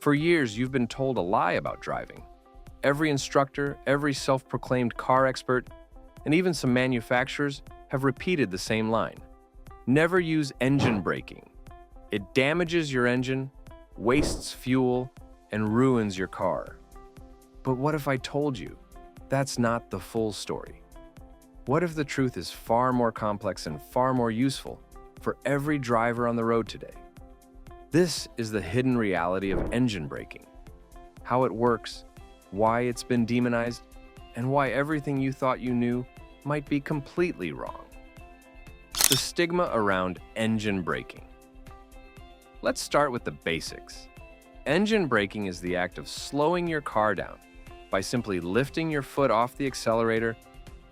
For years, you've been told a lie about driving. Every instructor, every self-proclaimed car expert, and even some manufacturers have repeated the same line. Never use engine braking. It damages your engine, wastes fuel, and ruins your car. But what if I told you that's not the full story? What if the truth is far more complex and far more useful for every driver on the road today? This is the hidden reality of engine braking. How it works, why it's been demonized, and why everything you thought you knew might be completely wrong. The stigma around engine braking. Let's start with the basics. Engine braking is the act of slowing your car down by simply lifting your foot off the accelerator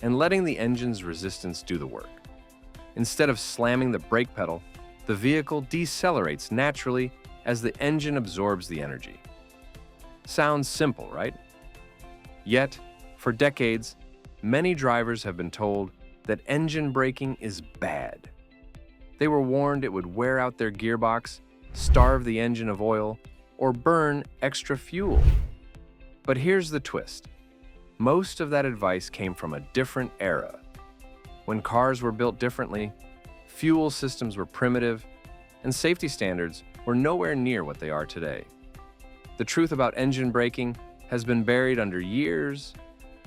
and letting the engine's resistance do the work. Instead of slamming the brake pedal, the vehicle decelerates naturally as the engine absorbs the energy. Sounds simple, right? Yet, for decades, many drivers have been told that engine braking is bad. They were warned it would wear out their gearbox, starve the engine of oil, or burn extra fuel. But here's the twist. Most of that advice came from a different era. When cars were built differently, fuel systems were primitive, and safety standards were nowhere near what they are today. The truth about engine braking has been buried under years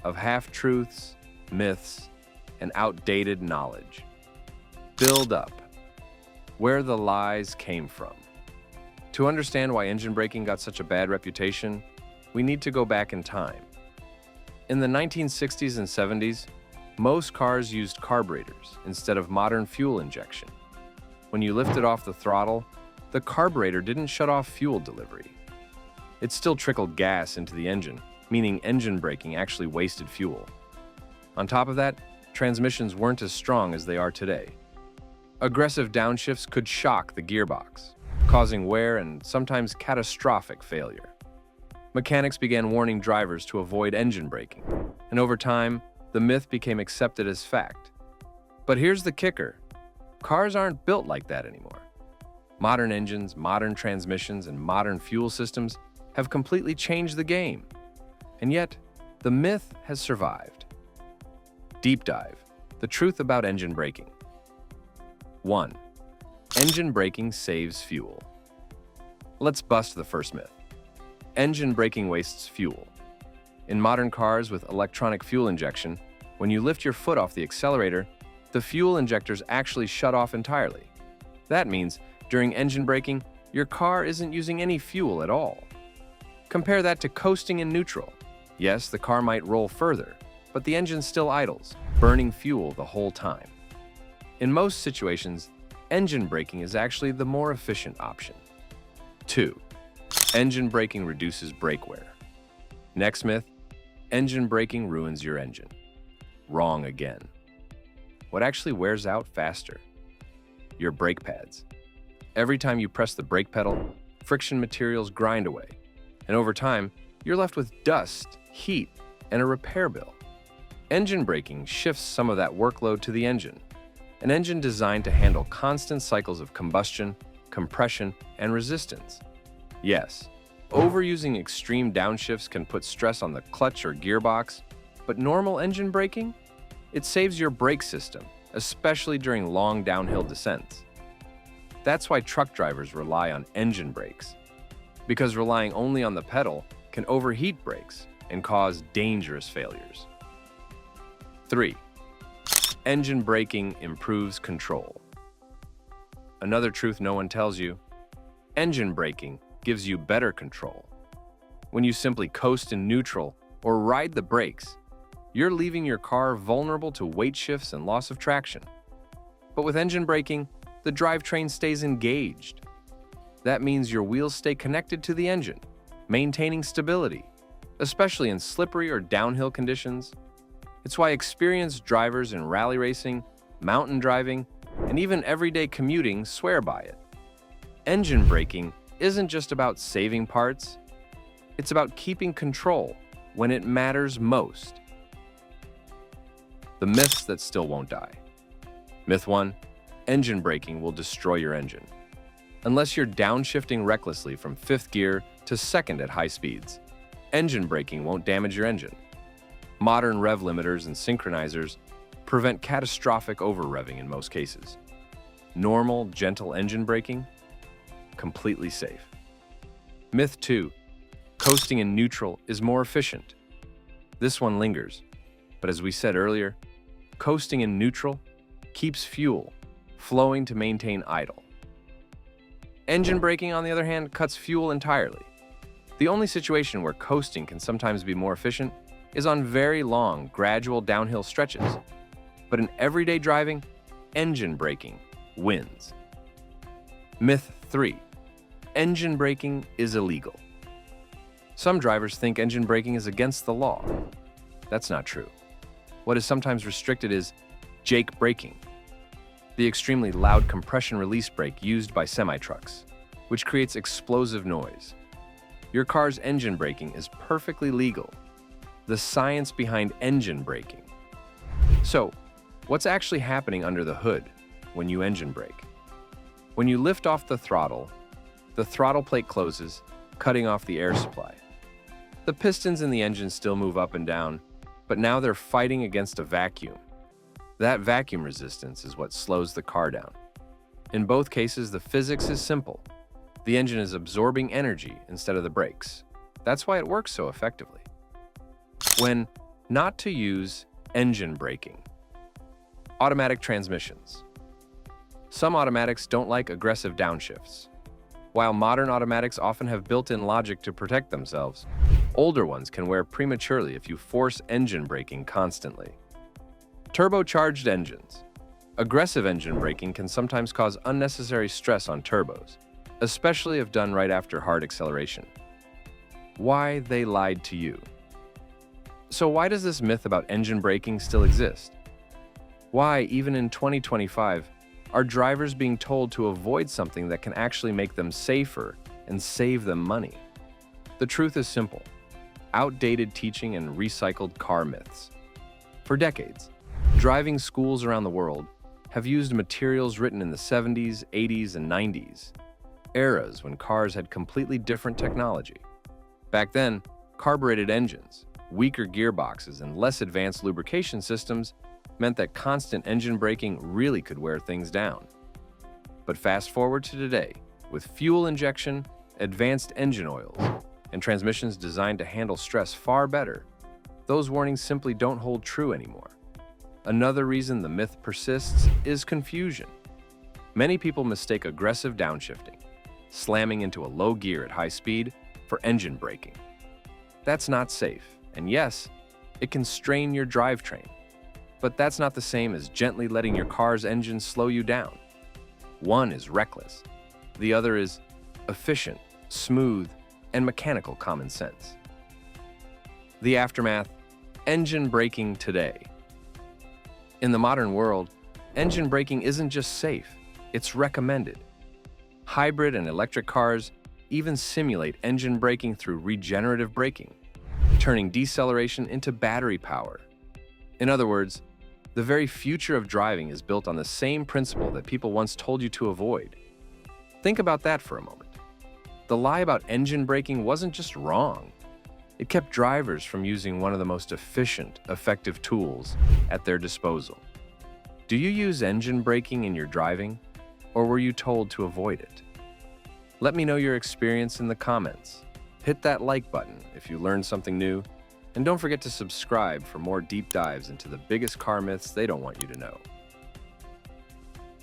of half-truths, myths, and outdated knowledge. Build up where the lies came from. To understand why engine braking got such a bad reputation, we need to go back in time. In the 1960s and 70s, most cars used carburetors instead of modern fuel injection. When you lifted off the throttle, the carburetor didn't shut off fuel delivery. It still trickled gas into the engine, meaning engine braking actually wasted fuel. On top of that, transmissions weren't as strong as they are today. Aggressive downshifts could shock the gearbox, causing wear and sometimes catastrophic failure. Mechanics began warning drivers to avoid engine braking, and over time, the myth became accepted as fact. But here's the kicker. Cars aren't built like that anymore. Modern engines, modern transmissions, and modern fuel systems have completely changed the game. And yet, the myth has survived. Deep dive. The truth about engine braking. 1. Engine braking saves fuel. Let's bust the first myth. Engine braking wastes fuel. In modern cars with electronic fuel injection, when you lift your foot off the accelerator, the fuel injectors actually shut off entirely. That means, during engine braking, your car isn't using any fuel at all. Compare that to coasting in neutral. Yes, the car might roll further, but the engine still idles, burning fuel the whole time. In most situations, engine braking is actually the more efficient option. 2. Engine braking reduces brake wear. Next myth, engine braking ruins your engine. Wrong again. What actually wears out faster? Your brake pads. Every time you press the brake pedal, friction materials grind away, and over time, you're left with dust, heat, and a repair bill. Engine braking shifts some of that workload to the engine, an engine designed to handle constant cycles of combustion, compression, and resistance. Yes, overusing extreme downshifts can put stress on the clutch or gearbox, but normal engine braking? It saves your brake system, especially during long downhill descents. That's why truck drivers rely on engine brakes, because relying only on the pedal can overheat brakes and cause dangerous failures. 3. Engine braking improves control. Another truth no one tells you, engine braking gives you better control. When you simply coast in neutral or ride the brakes, you're leaving your car vulnerable to weight shifts and loss of traction. But with engine braking, the drivetrain stays engaged. That means your wheels stay connected to the engine, maintaining stability, especially in slippery or downhill conditions. It's why experienced drivers in rally racing, mountain driving, and even everyday commuting swear by it. Engine braking isn't just about saving parts, it's about keeping control when it matters most. The myths that still won't die. Myth 1, engine braking will destroy your engine. unless you're downshifting recklessly from fifth gear to second at high speeds. Engine braking won't damage your engine. Modern rev limiters and synchronizers prevent catastrophic over-revving in most cases. Normal, gentle engine braking? Completely safe. Myth 2. Coasting in neutral is more efficient. This one lingers, but as we said earlier, coasting in neutral keeps fuel flowing to maintain idle. Engine braking, on the other hand, cuts fuel entirely. The only situation where coasting can sometimes be more efficient is on very long, gradual downhill stretches. But in everyday driving, engine braking wins. Myth 3. Engine braking is illegal. Some drivers think engine braking is against the law. That's not true. What is sometimes restricted is jake braking, the extremely loud compression release brake used by semi-trucks, which creates explosive noise. Your car's engine braking is perfectly legal. The science behind engine braking. So, what's actually happening under the hood when you engine brake? When you lift off the throttle plate closes, cutting off the air supply. The pistons in the engine still move up and down, but now they're fighting against a vacuum. That vacuum resistance is what slows the car down. In both cases, the physics is simple. The engine is absorbing energy instead of the brakes. That's why it works so effectively. When not to use engine braking. Automatic transmissions. Some automatics don't like aggressive downshifts. While modern automatics often have built-in logic to protect themselves, older ones can wear prematurely if you force engine braking constantly. Turbocharged engines. Aggressive engine braking can sometimes cause unnecessary stress on turbos, especially if done right after hard acceleration. Why they lied to you. So why does this myth about engine braking still exist? Why, even in 2025, are drivers being told to avoid something that can actually make them safer and save them money? The truth is simple. Outdated teaching and recycled car myths. For decades, driving schools around the world have used materials written in the 70s, 80s, and 90s, eras when cars had completely different technology. Back then, carbureted engines, weaker gearboxes, and less advanced lubrication systems meant that constant engine braking really could wear things down. But fast forward to today, with fuel injection, advanced engine oils, and transmissions designed to handle stress far better, those warnings simply don't hold true anymore. Another reason the myth persists is confusion. Many people mistake aggressive downshifting, slamming into a low gear at high speed, for engine braking. That's not safe, and yes, it can strain your drivetrain. But that's not the same as gently letting your car's engine slow you down. One is reckless. The other is efficient, smooth, and mechanical common sense. The aftermath: engine braking today. In the modern world, engine braking isn't just safe, it's recommended. Hybrid and electric cars even simulate engine braking through regenerative braking, turning deceleration into battery power. In other words, the very future of driving is built on the same principle that people once told you to avoid. Think about that for a moment. The lie about engine braking wasn't just wrong. It kept drivers from using one of the most efficient, effective tools at their disposal. Do you use engine braking in your driving, or were you told to avoid it? Let me know your experience in the comments. Hit that like button if you learned something new, and don't forget to subscribe for more deep dives into the biggest car myths they don't want you to know.